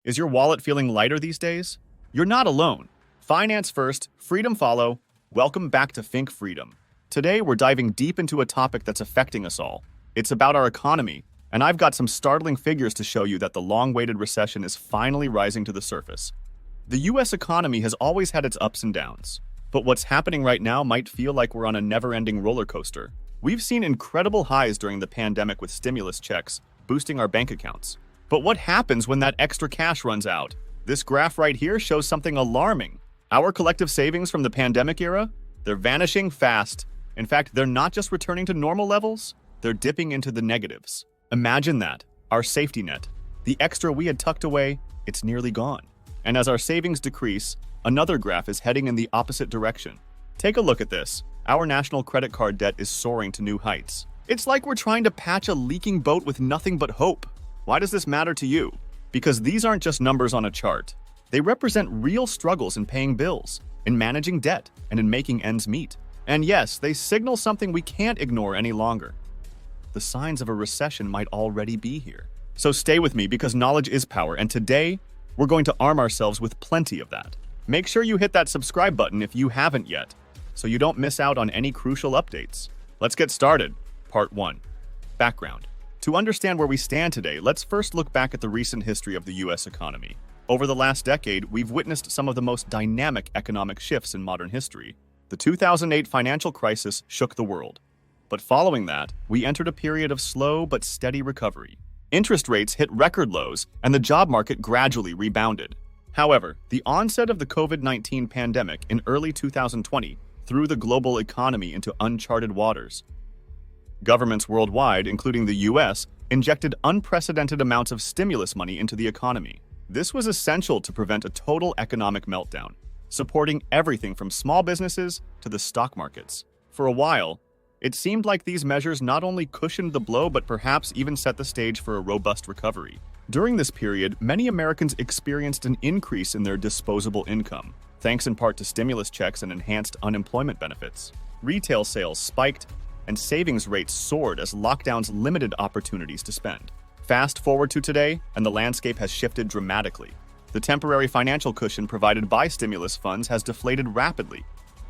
Is your wallet feeling lighter these days? You're not alone. Finance first, freedom follow. Welcome back to Finc Freedom. Today, we're diving deep into a topic that's affecting us all. It's about our economy, and I've got some startling figures to show you that the long-awaited recession is finally rising to the surface. The US economy has always had its ups and downs, but what's happening right now might feel like we're on a never-ending roller coaster. We've seen incredible highs during the pandemic with stimulus checks, boosting our bank accounts. But what happens when that extra cash runs out? This graph right here shows something alarming. Our collective savings from the pandemic era, they're vanishing fast. In fact, they're not just returning to normal levels, they're dipping into the negatives. Imagine that, our safety net. The extra we had tucked away, it's nearly gone. And as our savings decrease, another graph is heading in the opposite direction. Take a look at this. Our national credit card debt is soaring to new heights. It's like we're trying to patch a leaking boat with nothing but hope. Why does this matter to you? Because these aren't just numbers on a chart. They represent real struggles in paying bills, in managing debt, and in making ends meet. And yes, they signal something we can't ignore any longer. The signs of a recession might already be here. So stay with me because knowledge is power, and today, we're going to arm ourselves with plenty of that. Make sure you hit that subscribe button if you haven't yet, so you don't miss out on any crucial updates. Let's get started. Part 1. Background. To understand where we stand today, let's first look back at the recent history of the US economy. Over the last decade, we've witnessed some of the most dynamic economic shifts in modern history. The 2008 financial crisis shook the world. But following that, we entered a period of slow but steady recovery. Interest rates hit record lows, and the job market gradually rebounded. However, the onset of the COVID-19 pandemic in early 2020 threw the global economy into uncharted waters. Governments worldwide, including the US, injected unprecedented amounts of stimulus money into the economy. This was essential to prevent a total economic meltdown, supporting everything from small businesses to the stock markets. For a while, it seemed like these measures not only cushioned the blow but perhaps even set the stage for a robust recovery. During this period, many Americans experienced an increase in their disposable income, thanks in part to stimulus checks and enhanced unemployment benefits. Retail sales spiked, and savings rates soared as lockdowns limited opportunities to spend. Fast forward to today, and the landscape has shifted dramatically. The temporary financial cushion provided by stimulus funds has deflated rapidly,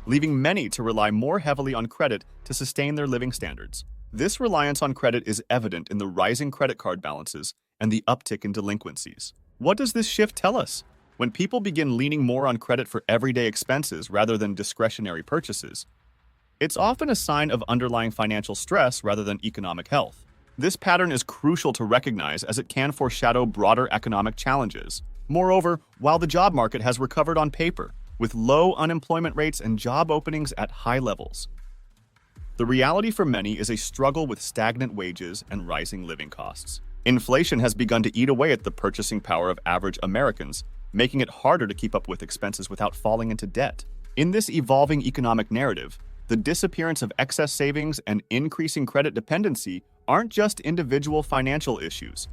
leaving many to rely more heavily on credit to sustain their living standards. This reliance on credit is evident in the rising credit card balances and the uptick in delinquencies. What does this shift tell us? When people begin leaning more on credit for everyday expenses rather than discretionary purchases, it's often a sign of underlying financial stress rather than economic health. This pattern is crucial to recognize as it can foreshadow broader economic challenges. Moreover, while the job market has recovered on paper, with low unemployment rates and job openings at high levels, the reality for many is a struggle with stagnant wages and rising living costs. Inflation has begun to eat away at the purchasing power of average Americans, making it harder to keep up with expenses without falling into debt. In this evolving economic narrative, the disappearance of excess savings and increasing credit dependency aren't just individual financial issues.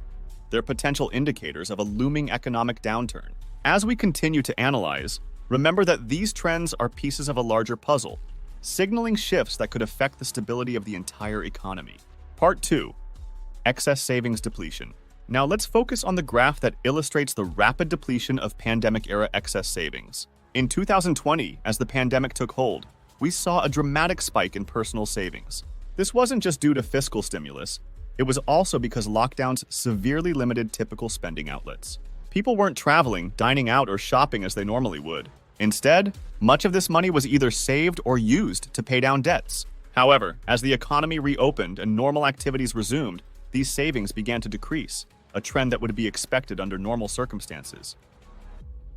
They're potential indicators of a looming economic downturn. As we continue to analyze, remember that these trends are pieces of a larger puzzle, signaling shifts that could affect the stability of the entire economy. Part 2. Excess savings depletion. Now let's focus on the graph that illustrates the rapid depletion of pandemic-era excess savings. In 2020, as the pandemic took hold, we saw a dramatic spike in personal savings. This wasn't just due to fiscal stimulus, it was also because lockdowns severely limited typical spending outlets. People weren't traveling, dining out, or shopping as they normally would. Instead, much of this money was either saved or used to pay down debts. However, as the economy reopened and normal activities resumed, these savings began to decrease, a trend that would be expected under normal circumstances.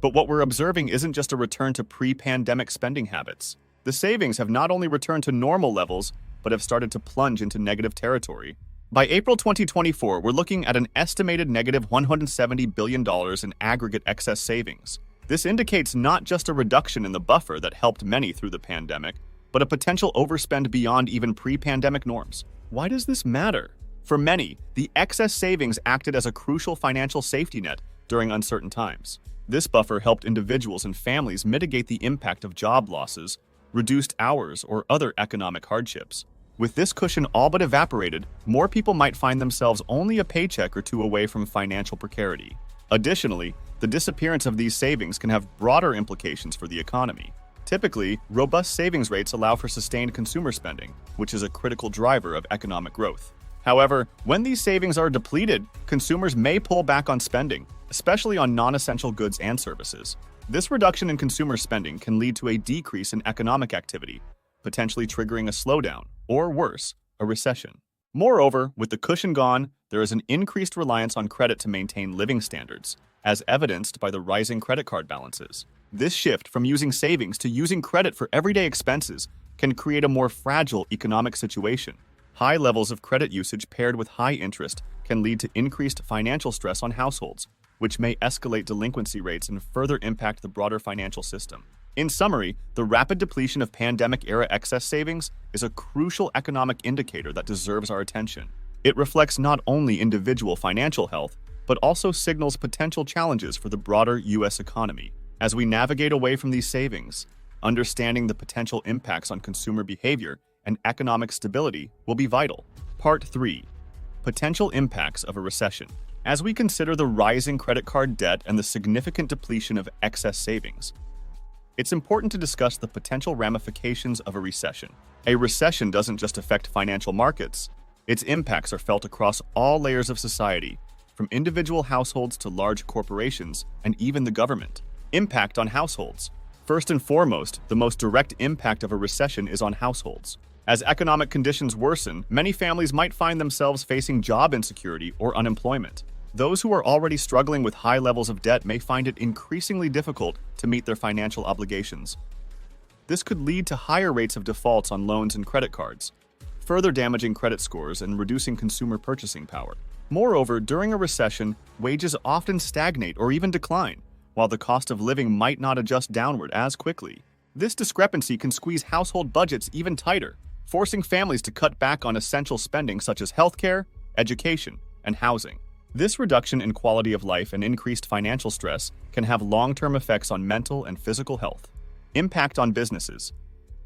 But what we're observing isn't just a return to pre-pandemic spending habits. The savings have not only returned to normal levels, but have started to plunge into negative territory. By April 2024, we're looking at an estimated negative $170 billion in aggregate excess savings. This indicates not just a reduction in the buffer that helped many through the pandemic, but a potential overspend beyond even pre-pandemic norms. Why does this matter? For many, the excess savings acted as a crucial financial safety net during uncertain times. This buffer helped individuals and families mitigate the impact of job losses, reduced hours, or other economic hardships. With this cushion all but evaporated, more people might find themselves only a paycheck or two away from financial precarity. Additionally, the disappearance of these savings can have broader implications for the economy. Typically, robust savings rates allow for sustained consumer spending, which is a critical driver of economic growth. However, when these savings are depleted, consumers may pull back on spending, especially on non-essential goods and services. This reduction in consumer spending can lead to a decrease in economic activity, potentially triggering a slowdown, or worse, a recession. Moreover, with the cushion gone, there is an increased reliance on credit to maintain living standards, as evidenced by the rising credit card balances. This shift from using savings to using credit for everyday expenses can create a more fragile economic situation. High levels of credit usage paired with high interest can lead to increased financial stress on households, which may escalate delinquency rates and further impact the broader financial system. In summary, the rapid depletion of pandemic-era excess savings is a crucial economic indicator that deserves our attention. It reflects not only individual financial health, but also signals potential challenges for the broader U.S. economy. As we navigate away from these savings, understanding the potential impacts on consumer behavior and economic stability will be vital. Part 3. Potential impacts of a recession. As we consider the rising credit card debt and the significant depletion of excess savings, it's important to discuss the potential ramifications of a recession. A recession doesn't just affect financial markets. Its impacts are felt across all layers of society, from individual households to large corporations and even the government. Impact on households. First and foremost, the most direct impact of a recession is on households. As economic conditions worsen, many families might find themselves facing job insecurity or unemployment. Those who are already struggling with high levels of debt may find it increasingly difficult to meet their financial obligations. This could lead to higher rates of defaults on loans and credit cards, further damaging credit scores and reducing consumer purchasing power. Moreover, during a recession, wages often stagnate or even decline, while the cost of living might not adjust downward as quickly. This discrepancy can squeeze household budgets even tighter, forcing families to cut back on essential spending such as healthcare, education, and housing. This reduction in quality of life and increased financial stress can have long-term effects on mental and physical health. Impact on businesses.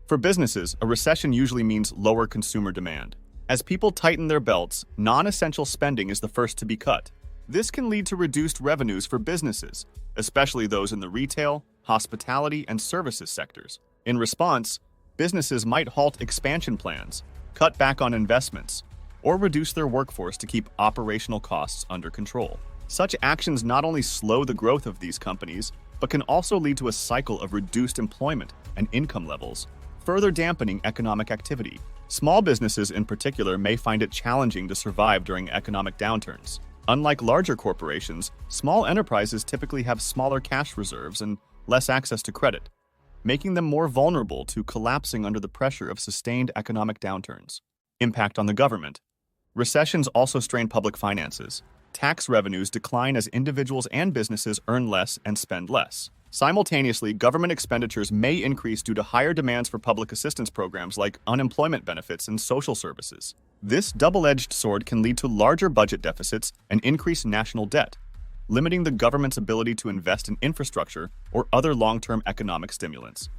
For businesses, a recession usually means lower consumer demand. As people tighten their belts, non-essential spending is the first to be cut. This can lead to reduced revenues for businesses, especially those in the retail, hospitality, and services sectors. In response, businesses might halt expansion plans, cut back on investments, or reduce their workforce to keep operational costs under control. Such actions not only slow the growth of these companies, but can also lead to a cycle of reduced employment and income levels, further dampening economic activity. Small businesses in particular may find it challenging to survive during economic downturns. Unlike larger corporations, small enterprises typically have smaller cash reserves and less access to credit, making them more vulnerable to collapsing under the pressure of sustained economic downturns. Impact on the government. Recessions also strain public finances. Tax revenues decline as individuals and businesses earn less and spend less. Simultaneously, government expenditures may increase due to higher demands for public assistance programs like unemployment benefits and social services. This double-edged sword can lead to larger budget deficits and increased national debt, limiting the government's ability to invest in infrastructure or other long-term economic stimulants.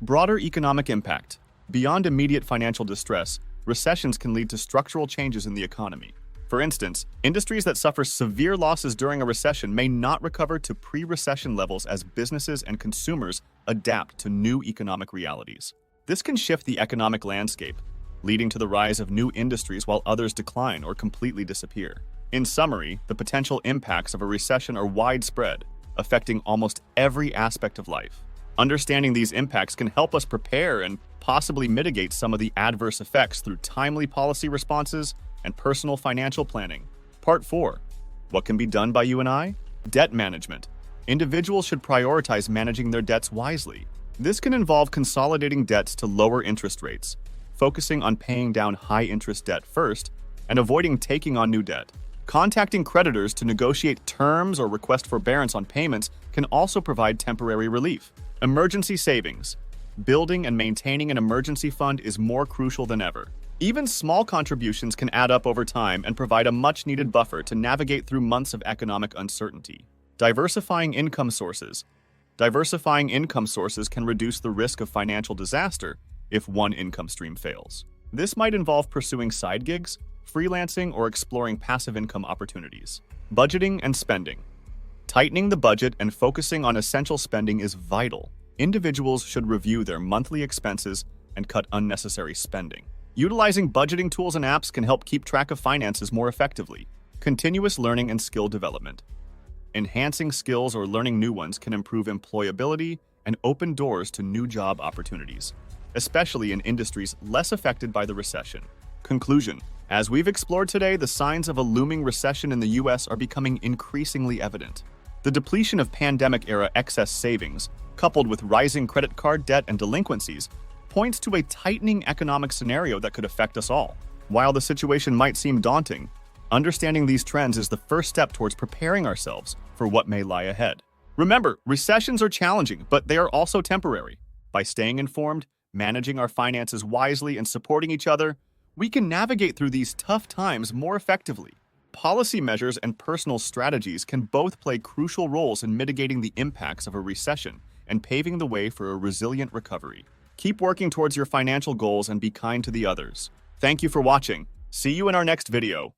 Broader economic impact. Beyond immediate financial distress, recessions can lead to structural changes in the economy. For instance, industries that suffer severe losses during a recession may not recover to pre-recession levels as businesses and consumers adapt to new economic realities. This can shift the economic landscape, leading to the rise of new industries while others decline or completely disappear. In summary, the potential impacts of a recession are widespread, affecting almost every aspect of life. Understanding these impacts can help us prepare and possibly mitigate some of the adverse effects through timely policy responses and personal financial planning. Part 4. What can be done by you and I? Debt management. Individuals should prioritize managing their debts wisely. This can involve consolidating debts to lower interest rates, focusing on paying down high-interest debt first, and avoiding taking on new debt. Contacting creditors to negotiate terms or request forbearance on payments can also provide temporary relief. Emergency savings. Building and maintaining an emergency fund is more crucial than ever. Even small contributions can add up over time and provide a much-needed buffer to navigate through months of economic uncertainty. Diversifying income sources. Diversifying income sources can reduce the risk of financial disaster if one income stream fails. This might involve pursuing side gigs, freelancing, or exploring passive income opportunities. Budgeting and spending. Tightening the budget and focusing on essential spending is vital. Individuals should review their monthly expenses and cut unnecessary spending. Utilizing budgeting tools and apps can help keep track of finances more effectively. Continuous learning and skill development. Enhancing skills or learning new ones can improve employability and open doors to new job opportunities, especially in industries less affected by the recession. Conclusion: as we've explored today, the signs of a looming recession in the U.S. are becoming increasingly evident. The depletion of pandemic-era excess savings, coupled with rising credit card debt and delinquencies, points to a tightening economic scenario that could affect us all. While the situation might seem daunting, understanding these trends is the first step towards preparing ourselves for what may lie ahead. Remember, recessions are challenging, but they are also temporary. By staying informed, managing our finances wisely, and supporting each other, we can navigate through these tough times more effectively. Policy measures and personal strategies can both play crucial roles in mitigating the impacts of a recession and paving the way for a resilient recovery. Keep working towards your financial goals and be kind to the others. Thank you for watching. See you in our next video.